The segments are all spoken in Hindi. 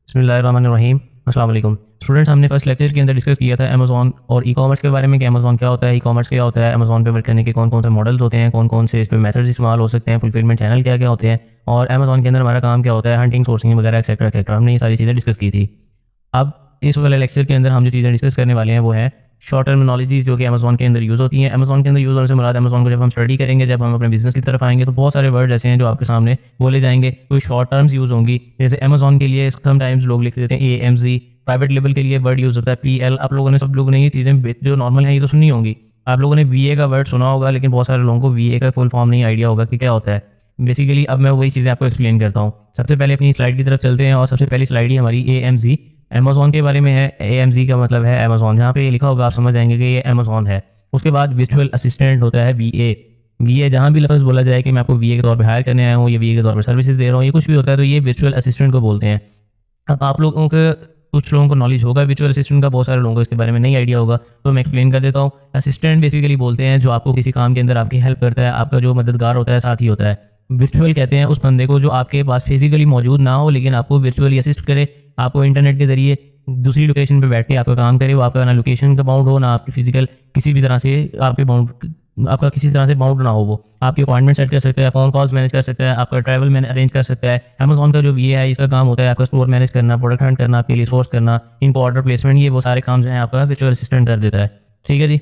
बिस्मिल्लाहिर्रहमानिर्रहीम। अस्सलाम वालेकुम स्टूडेंट्स, हमने फर्स्ट लेक्चर के अंदर डिस्कस किया था अमेज़ॉन और ई कॉमर्स के बारे में कि अमेज़ॉन क्या होता है, ई कॉमर्स क्या होता है, अमेज़ॉन पे वर्क करने के कौन कौन से मॉडल्स होते हैं, कौन कौन से इस पे मेथड्स इस्तेमाल हो सकते हैं, फुलफिलमेंट चैनल क्या क्या होते हैं और अमेज़ॉन के अंदर हमारा काम क्या होता है, हंटिंग, सोर्सिंग वगैरह एक्सेट्रा एक्सेट्रा। हमने ये सारी चीज़ें डिस्कस की थी। अब इस वाले लेक्चर के अंदर हम जो चीज़ें डिस्कस करने वाले हैं वो है शॉर्ट टर्मिनोलॉजीज़ जो कि अमेज़ॉन के अंदर यूज़ होती हैं। अमेज़ॉन के अंदर यूज़ होने से मुराद अमेज़ॉन को जब हम स्टडी करेंगे, जब हम अपने बिजनेस की तरफ आएंगे तो बहुत सारे वर्ड ऐसे हैं जो आपके सामने बोले जाएंगे। कोई शॉर्ट टर्म्स यूज़ होंगी, जैसे अमेज़ॉन के लिए समटाइम्स लोग लिख देते हैं AMZ। प्राइवेट लेवल के लिए वर्ड यूज़ होता है PL। आप लोगों ने, सब लोगों ने ये चीज़ें जो नॉर्मल हैं ये तो सुनी होंगी। आप लोगों ने VA का वर्ड सुना होगा, लेकिन बहुत सारे लोगों को VA का फुल फॉर्म नहीं आइडिया होगा कि क्या होता है बेसिकली। अब मैं वही चीज़ें आपको एक्सप्लेन करता हूँ। सबसे पहले अपनी स्लाइड की तरफ चलते हैं और सबसे पहली स्लाइड ही हमारी AMZ अमेज़ॉन के बारे में है। AMZ का मतलब है अमेज़ॉन। जहाँ पे ये लिखा होगा आप समझ जाएंगे कि ये अमेज़ॉन है। उसके बाद वर्चुअल असिस्टेंट होता है VA। जहाँ भी लफ्ज़ बोला जाए कि मैं आपको VA के तौर पे हायर करने आया हूँ, ये VA के तौर पे सर्विसेज दे रहा हूँ, ये कुछ भी होता है तो ये वर्चुअल असिस्टेंट को बोलते हैं। अब आप लोगों के कुछ लोगों को नॉलेज होगा वर्चुअल असिस्टेंट का, बहुत सारे लोगों को इसके बारे में नहीं आइडिया होगा, तो मैं एक्सप्लेन कर देता हूँ। असिस्टेंट बेसिकली बोलते हैं जो आपको किसी काम के अंदर आपकी हेल्प करता है, आपका जो मददगार होता है, साथी होता है। वर्चुअल कहते हैं उस बंदे को जो आपके पास फिजिकली मौजूद ना हो लेकिन आपको वर्चुअली असिस्ट करे, आपको इंटरनेट के जरिए दूसरी लोकेशन पे बैठ के आपका काम करे। वो आपका ना लोकेशन का बाउंड हो, ना आपकी फिजिकल किसी भी तरह से आपका किसी तरह से बाउंड ना हो। वो आपकी अपॉइंटमेंट सेट कर सकता है, फ़ोन कॉल्स मैनेज कर सकता है, आपका ट्रैवल मैंने अरेंज कर सकता है। अमेज़ॉन का जो ये है इसका काम होता है आपका स्टोर मैनेज करना, प्रोडक्ट हंट करना, आपके लिए सोर्स करना, इनको ऑर्डर प्लेसमेंट, ये वो सारे काम जो है आपका वर्चुअल असिस्टेंट कर देता है। ठीक है जी,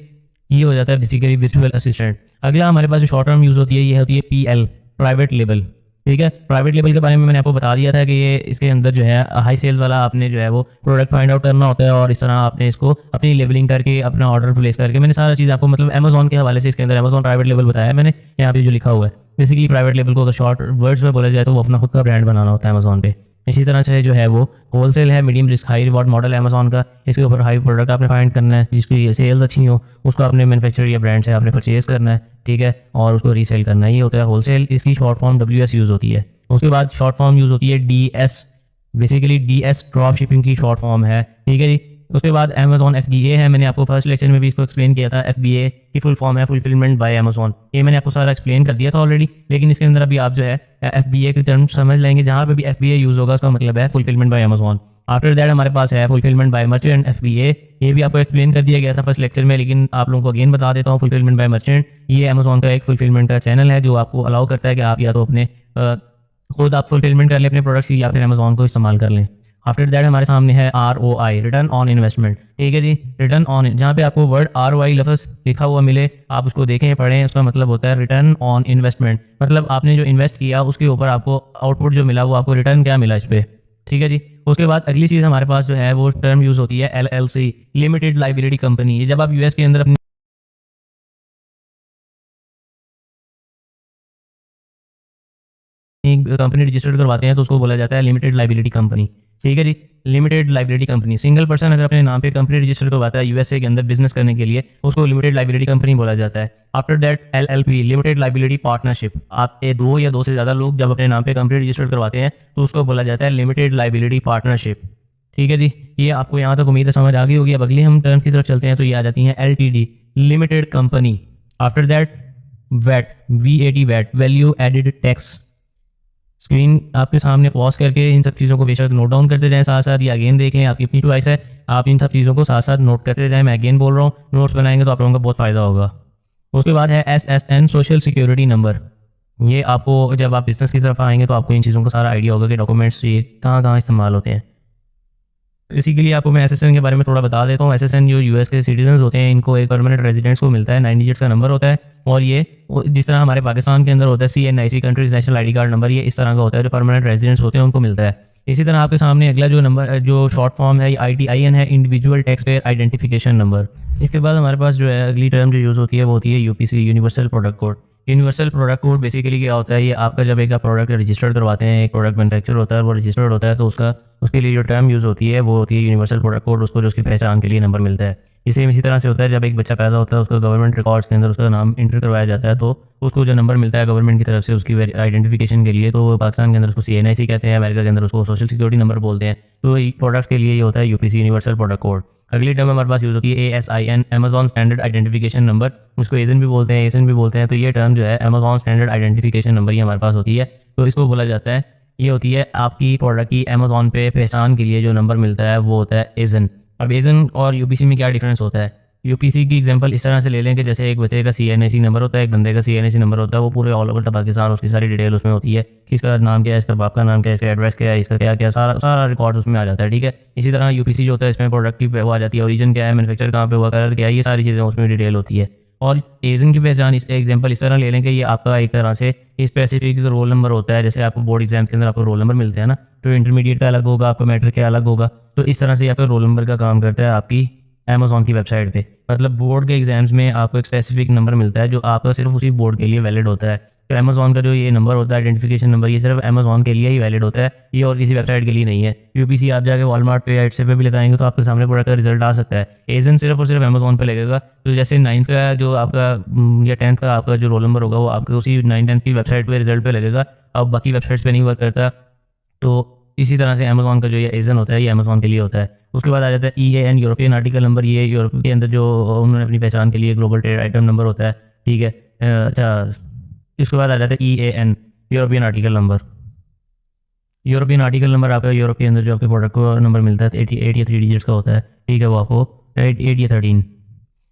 ये हो जाता है बेसिकली वर्चुअल असिस्टेंट। अगला हमारे पास जो शॉर्ट टर्म यूज़ होती है ये होती है PL, प्राइवेट लेबल। ठीक है, प्राइवेट लेबल के बारे में मैंने आपको बता दिया था कि ये इसके अंदर जो है हाई सेल वाला आपने जो है वो प्रोडक्ट फाइंड आउट करना होता है और इस तरह आपने इसको अपनी लेबलिंग करके अपना ऑर्डर प्लेस करके, मैंने सारा चीज़ आपको मतलब अमेज़ॉन के हवाले से इसके अंदर अमेज़ॉन प्राइवेट लेबल बताया है मैंने यहाँ पे जो लिखा हुआ है। बेसिकली प्राइवेट लेबल को अगर शॉर्ट वर्ड्स में बोला जाए तो वो अपना खुद का ब्रांड बनाना होता है अमेज़ॉन पे। इसी तरह से जो है वो होलसेल है, medium risk high reward model है अमेज़ॉन का। इसके ऊपर हाई प्रोडक्ट आपने फाइंड करना है, जिसकी सेल्स अच्छी हो उसको अपने मैन्युफैक्चरर या ब्रांड से आपने परचेज़ करना है। ठीक है, और उसको रीसेल करना है, ये होता है होलसेल। इसकी शॉर्ट फॉर्म WS यूज़ होती है। उसके बाद शॉर्ट फॉर्म यूज़ होती है DS। Basically DS drop shipping की शॉर्ट फॉर्म है। ठीक है जी। उसके बाद अमेज़ॉन FBA है। मैंने आपको फर्स्ट लेक्चर में भी इसको एक्सप्लेन किया था। FBA की फुल फॉर्म है फुलफिलमेंट बाय अमेज़ॉन। ये मैंने आपको सारा एक्सप्लेन कर दिया था ऑलरेडी, लेकिन इसके अंदर अभी आप जो है FBA की टर्म समझ लेंगे। जहाँ पे भी FBA यूज़ होगा उसका मतलब है fulfilment bye Amazon. After that हमारे पास है फुलफिलमेंट बाय मर्चेंट FBA। ये भी आपको एक्सप्लेन कर दिया गया था फर्स्ट लेक्चर में, लेकिन आप लोगों को अगेन बता देता हूँ। फुलफिलमेंट बाय मर्चेंट ये अमेज़ॉन का एक फुलफिलमेंट का चैनल है जो आपको अलाउ करता है कि आप या तो अपने खुद आप फुलफिलमेंट कर लें अपने प्रोडक्ट्स की, या फिर अमेज़ॉन को इस्तेमाल कर लें। आफ्टर दैट हमारे सामने है ROI, रिटर्न ऑन इन्वेस्टमेंट। ठीक है जी, रिटर्न ऑन, जहाँ पे आपको वर्ड ROI लफ्ज़ लिखा हुआ मिले आप उसको देखें, पढ़ें। उसका मतलब होता है रिटर्न ऑन इन्वेस्टमेंट, मतलब आपने जो इन्वेस्ट किया उसके ऊपर आपको आउटपुट जो मिला वो आपको रिटर्न क्या मिला इस पर। ठीक है जी। उसके बाद अगली चीज़ हमारे पास जो है वो टर्म यूज़ होती है LLC, लिमिटेड लाइबिलिटी कंपनी। जब आप US के अंदर अपनी कंपनी रजिस्टर्ड करवाते हैं तो उसको बोला जाता है लिमिटेड लाइबिलिटी कंपनी। ठीक है जी, limited liability company. Single person अगर अपने नाम पे कंपनी रजिस्टर करवाता है USA के अंदर बिजनेस करने के लिए, उसको लिमिटेड लाइबिलिटी कंपनी बोला जाता है। After that LLP, limited liability partnership. आपके दो या दो से ज़्यादा लोग जब अपने नाम पे कंपनी रजिस्टर करवाते हैं तो उसको बोला जाता है लिमिटेड लाइबिलिटी पार्टनरशिप। ठीक है जी, ये आपको यहाँ तक उम्मीद है समझ आ गई होगी। अब अगली हम टर्म की तरफ चलते हैं तो ये आ जाती हैं LTD, limited company. After that VAT, VAT, value added tax. Screen आपके सामने पॉज करके इन सब चीज़ों को बेशक नोट डाउन करते जाएं साथ साथ, या अगेन देखें, आपकी अपनी चॉइस है। आप इन सब चीज़ों को साथ साथ नोट करते जाएं। मैं अगेन बोल रहा हूँ, नोट्स बनाएंगे तो आप लोगों का बहुत फ़ायदा होगा। उसके बाद है SSN, सोशल सिक्योरिटी नंबर। ये आपको जब आप बिजनेस की तरफ आएंगे तो आपको इन चीज़ों का सारा आइडिया होगा कि डॉक्यूमेंट्स ये कहाँ कहाँ इस्तेमाल होते हैं। इसी के लिए आपको मैं SSN के बारे में थोड़ा बता देता हूँ। SSN जो US के सिटीजन होते हैं इनको एक परमानेंट रेजिडेंट्स को मिलता है, 9 डिजिट्स का नंबर होता है। और ये जिस तरह हमारे पाकिस्तान के अंदर होता है CNIC, countries national ID card number, ये इस तरह का होता है जो परमानेंट रेजिडेंट्स होते हैं उनको मिलता है। इसी तरह आपके सामने अगला जो नंबर जो शॉर्ट फॉर्म है ITIN है, individual tax payer identification number. इसके बाद हमारे पास जो है अगली टर्म जो यूज़ होती है वो होती है UPC, universal product code. Universal product code basically क्या होता है, ये आपका जब एक प्रोडक्ट रजिस्टर्ड करवाते हैं, एक प्रोडक्ट मैन्युफैक्चर होता है वो रजिस्टर्ड होता है तो उसके लिए जो टर्म यूज़ होती है वो होती है यूनिवर्सल प्रोडक्ट कोड। उसको जो उसकी पहचान के लिए नंबर मिलता है। इसी तरह से होता है जब एक बच्चा पैदा होता है उसको गवर्नमेंट रिकॉर्ड्स के अंदर उसका नाम इंटर करवाया जाता है तो उसको जो नंबर मिलता है गवर्नमेंट की तरफ से उसकी आइडेंटिफिकेशन के लिए, तो पाकिस्तान के अंदर उसको CNIC कहते हैं, अमेरिका के अंदर उसको सोशल सिक्योरिटी नंबर बोलते हैं। तो प्रोडक्ट्स के लिए ये होता है UPC, यूनिवर्सल प्रोडक्ट कोड। अगली टर्म हमारे पास यूज़ होती है ASIN, Amazon standard identification number. उसको ASIN भी बोलते हैं, ASIN भी बोलते हैं। तो ये टर्म जो है अमेज़ॉन स्टैंडर्ड आइडेंटिफिकेशन नंबर ये हमारे पास होती है, तो इसको बोला जाता है ये होती है आपकी प्रोडक्ट की अमेज़ॉन पे पहचान के लिए जो नंबर मिलता है वो होता है एजन। अब एजन और यूपीसी में क्या डिफरेंस होता है? यूपीसी की एग्जांपल इस तरह से ले लें कि जैसे एक बच्चे का सीएनएसी नंबर होता है, एक बंदे का सीएनएसी नंबर होता है, वो पूरे ऑल ओवर पाकिस्तान उसकी सारी डिटेल उसमें होती है कि इसका नाम क्या है, इसका बाप का नाम क्या है, इसका एड्रेस क्या है, इसका क्या क्या सारा सारा रिकॉर्ड उसमें आ जाता है, ठीक है। इसी तरह यूपीसी जो होता है इसमें प्रोडक्ट की वो आ जाती है, ओरिजिन क्या है, मैन्युफैक्चर कहाँ पे हुआ, कलर क्या है, ये सारी चीज़ें उसमें डिटेल होती है। और एजन की पहचान इस एग्जांपल इस तरह ले लें कि ये आपका एक तरह से स्पेसिफिक रोल नंबर होता है। जैसे आपको बोर्ड एग्जाम के अंदर आपको रोल नंबर मिलते हैं ना, तो इंटरमीडिएट का अलग होगा, आपका मैट्रिक का अलग होगा, तो इस तरह से आपका रोल नंबर का काम करता है आपकी अमेज़ॉन की वेबसाइट पे। मतलब बोर्ड के एग्जाम्स में आपको एक स्पेसिफिक नंबर मिलता है जो आपका सिर्फ उसी बोर्ड के लिए वैलिड होता है। तो अमेज़ॉन का जो ये नंबर होता है, आइडेंटिफिकेशन नंबर, ये सिर्फ अमेज़ॉन के लिए ही वैलिड होता है, ये और किसी वेबसाइट के लिए नहीं है। यूपीसी आप जाके वॉलमार्ट पे, एडसे पे भी लगाएंगे तो आपके सामने प्रोडक्ट का रिजल्ट आ सकता है। एजन सिर्फ और सिर्फ अमेज़ॉन पे लगेगा। तो जैसे 9th का जो आपका या 10th का आपका जो रोल नंबर होगा वो आपके उसी 9th-10th की वेबसाइट पे रिजल्ट पे लगेगा, अब बाकी वेबसाइट्स पे नहीं वर्क करता। तो इसी तरह से अमेज़ॉन का जो ये एजन होता है ये अमेज़ॉन के लिए होता है। उसके बाद आ जाता है EAN, यूरोपियन आर्टिकल नंबर। ये यूरोप के अंदर जो उन्होंने अपनी पहचान के लिए ग्लोबल ट्रेड आइटम नंबर होता है, ठीक है। अच्छा, इसके बाद आ जाता है EAN, European article number. European article number आपका यूरोप के अंदर जो आपके प्रोडक्ट को नंबर मिलता है 88 या 3 डिजिट्स का होता है, ठीक है, वो आपको 8 या 13।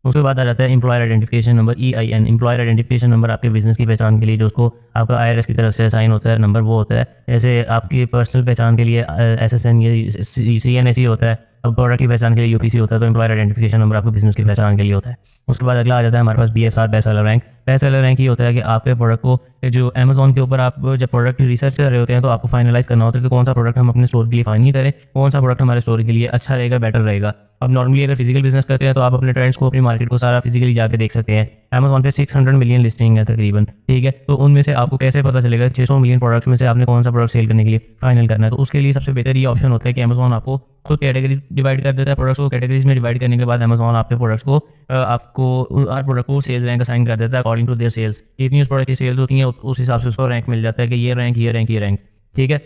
उसके बाद आ जाता है employer identification number, EIN। Employer identification number आपके बिजनेस की पहचान के लिए जो उसको आपका IRS की तरफ से असाइन होता है नंबर, वो होता है। जैसे आपकी पर्सनल पहचान के लिए SSN या CNSE होता है, अब प्रोडक्ट की पहचान के लिए UPC होता है। तो एम्प्लॉयर आइडेंटिफिकेशन नंबर आपको बिजनेस की पहचान के लिए होता है। उसके बाद अगला आ जाता है हमारे पास BSR, best seller rank. Best seller rank ये होता है कि आपके प्रोडक्ट को जो अमेज़ॉन के ऊपर आप जब प्रोडक्ट की रिसर्च कर रहे होते हैं तो आपको फाइनलाइज करना होता है कि कौन सा प्रोडक्ट हम अपने स्टोर के लिए फाइनल करें, कौन सा प्रोडक्ट हमारे स्टोर के लिए अच्छा रहेगा, बेटर रहेगा। अब नॉर्मली अगर फिजिकल बिजनेस करते हैं तो आप अपने ट्रेंड्स को, अपनी मार्केट को सारा फिजिकली जाके देख सकते हैं। अमेज़ॉन पे 600 मिलियन लिस्टिंग है तकरीबन, ठीक है। तो उनमें से आपको कैसे पता चलेगा 600 मिलियन प्रोडक्ट्स में से आपने कौन सा प्रोडक्ट सेल करने के लिए फाइनल करना है? तो उसके लिए सबसे बेहतर ये ऑप्शन होता है कि अमेज़ॉन आपको खुद कैटेगरीज डिवाइड कर देता है। प्रोडक्ट्स को कैटेगरीज में डिवाइड करने के बाद अमेज़ॉन आपके प्रोडक्ट्स को आपको हर प्रोडक्ट को सेल्स रैंक असाइन कर देता है अकॉर्डिंग टू देयर सेल्स। जितनी उस प्रोडक्ट की सेल्स होती हैं उस हिसाब से उसको रैंक मिल जाता है कि ये रैंक, ये रैंक, ये रैंक, ठीक है।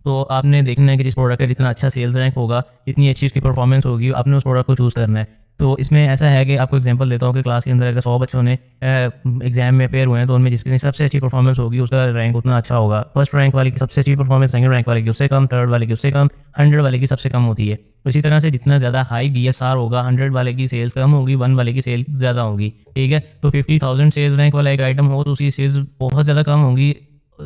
तो आपने देखना है कि जिस प्रोडक्ट का जितना अच्छा सेल्स रैंक होगा, इतनी अच्छी उसकी परफॉर्मेंस होगी, आपने उस प्रोडक्ट को चूज़ करना है। तो इसमें ऐसा है कि आपको एग्जांपल देता हूँ कि क्लास के अंदर अगर 100 बच्चों ने एग्जाम में अपेयर हुए हैं तो उनमें जिसकी सबसे अच्छी परफॉर्मेंस होगी उसका रैंक उतना अच्छा होगा। फर्स्ट रैंक वाले की सबसे अच्छी परफॉर्मेंस सेकंड रैंक वाले की उससे कम, थर्ड वाले की उससे कम, 100 वाले की सबसे कम होती है। तो इसी तरह से जितना ज़्यादा हाई BSR होगा, 100 वाले की सेल्स कम होगी, 1 वाले की सेल ज़्यादा होगी, ठीक है। तो 50,000 सेल्स रैंक वाला एक आइटम हो तो उसकी सेल्स बहुत ज़्यादा कम होगी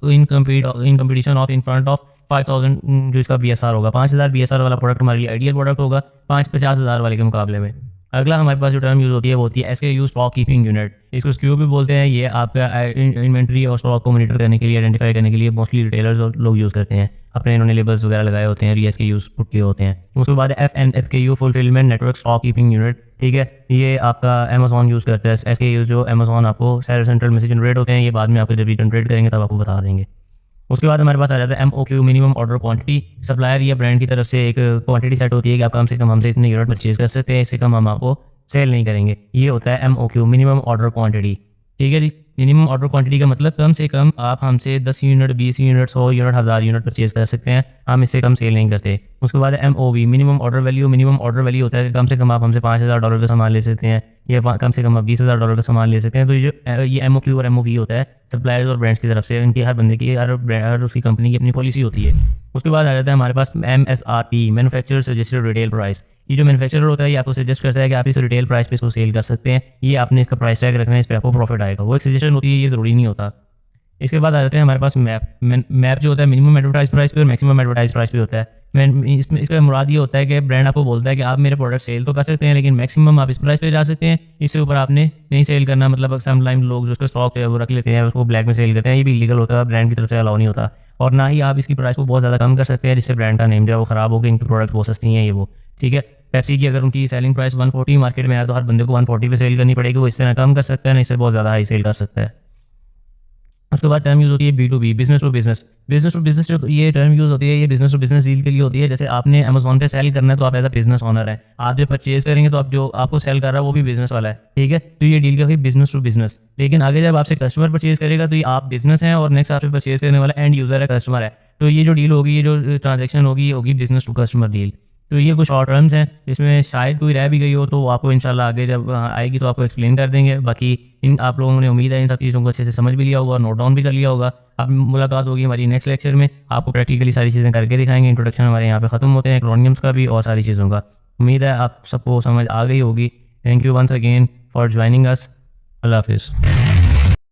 in competition of in front of 5000 जो इसका BSR होगा। 5000 BSR वाला प्रोडक्ट हमारे लिए आइडियल प्रोडक्ट होगा 50,000 वाले के मुकाबले में। अगला हमारे पास जो टर्म यूज़ होती है वो होती है SKU, स्टॉक कीपिंग यूनिट। इसको SKU भी बोलते हैं। ये आपका इन्वेंट्री और स्टॉक को मॉनिटर करने के लिए, आइडेंटिफाई करने के लिए मोस्टली रिटेलर्स और लोग यूज़ करते हैं। अपने इन्होंने लेबल्स वगैरह लगाए होते हैं, SKUs पुट किए होते हैं। उसके बाद FNFKU, fulfilment network stock keeping unit, ठीक है। ये आपका अमेज़ॉन यूज़ करता है। SKUs जो अमेज़ॉन आपको सेल सेंट्रल में से जनरेट होते हैं, ये बाद में आपको जब जनरेट करेंगे तब आपको बता देंगे। उसके बाद हमारे पास आ जाता है MOQ, minimum order quantity. Supplier या ब्रांड की तरफ से एक क्वांटिटी सेट होती है कि आप कम से कम हमसे इतने यूनिट परचेज कर सकते हैं, इससे कम हम आपको सेल नहीं करेंगे। ये होता है MOQ, मिनिमम ऑर्डर क्वांटिटी, ठीक है जी। मिनिमम ऑर्डर क्वांटिटी का मतलब कम से कम आप हमसे 10 unit, 20 unit, 100 unit, 1000 unit purchase कर सकते हैं, हम इससे कम सेल नहीं करते। उसके बाद MOV, minimum order value. Minimum order value होता है कि कम से कम आप हमसे $5000 का सामान ले सकते हैं या कम से कम आप $20,000 का सामान ले सकते हैं। तो ये MOQ और MOV होता है सप्लायर्स और ब्रांड्स की तरफ से। उनकी हर बंदे की, हर उसकी कंपनी की अपनी पॉलिसी होती है। उसके बाद आ जाता है हमारे पास MSRP, manufacturer suggested retail price. ये जो मैन्युफैक्चरर होता है ये आपको सजेस्ट करता है कि आप इस रिटेल प्राइस पे इसको सेल कर सकते हैं, ये आपने इसका प्राइस टैग रखना है, इस पे आपको प्रॉफिट आएगा। वो एक सजेशन होती है, ये ज़रूरी नहीं होता। इसके बाद आ जाते हैं हमारे पास मैप जो होता है मिनिमम एडवर्टाइज प्राइस पे और मैक्सिमम एडवर्टाइज प्राइस पे होता है। इसमें इसका मुराद ये होता है कि ब्रांड आपको बोलता है कि आप मेरे प्रोडक्ट सेल तो कर सकते हैं लेकिन मैक्सिमम आप इस प्राइस पे जा सकते हैं, इससे ऊपर आपने नहीं सेल करना। मतलब समटाइम लोग जो उसका स्टॉक है वो रख लेते हैं, उसको ब्लैक में सेल करते हैं, ये भी इलीगल होता है, ब्रांड की तरफ से अलाउ नहीं होता। और ना ही आप इसकी प्राइस को बहुत ज़्यादा कम कर सकते हैं जिससे ब्रांड का नेम जो है वो खराब हो गया, इनकी प्रोडक्ट बहुत सस्ती हैं ये वो, ठीक है। पेप्सी की अगर उनकी सेलिंग प्राइस 140 मार्केट में है तो हर बंदे को 140 पे सेल करनी पड़ेगी, वो इससे ना कम कर सकता है ना इससे बहुत ज़्यादा हाई सेल कर सकता है। उसके बाद टर्म यूज़ होती है B2B, business to business. Business to business जो ये टर्म यूज़ होती है ये बिजनेस टू बिजनेस डील के लिए होती है। जैसे आपने अमेज़ॉन पे सेल करना है तो आप एज अ बिजनेस ओनर है, आप जब परचेज करेंगे तो आप जो आपको सेल कर रहा है वो भी बिजनेस वाला है, ठीक है। तो ये डील क्या हुई बिजनेस टू बिजनेस। लेकिन आगे जब आपसे कस्टमर परचेज करेगा तो ये आप बिजनेस हैं और नेक्स्ट आपसे परचेज करने वाला एंड यूज़र है, कस्टमर है। तो ये जो डील होगी, ये जो ट्रांजेक्शन होगी, ये होगी बिजनेस टू कस्टमर डील, तो ये कुछ शॉर्ट टर्म्स हैं, जिसमें शायद कोई रह भी गई हो तो आपको इंशाल्लाह आगे जब आएगी तो आपको एक्सप्लेन कर देंगे। बाकी इन आप लोगों ने उम्मीद है इन सब चीज़ों को अच्छे से समझ भी लिया होगा, नोट डाउन भी कर लिया होगा। अब मुलाकात होगी हमारी नेक्स्ट लेक्चर में, आपको प्रैक्टिकली सारी चीज़ें करके दिखाएंगे। इंट्रोडक्शन हमारे यहाँ पे ख़त्म होते हैं, एक्रोनियम्स का भी और सारी चीज़ों का। उम्मीद है आप सबको समझ आ गई होगी। Thank you once again for joining us. अल्लाह हाफिज़।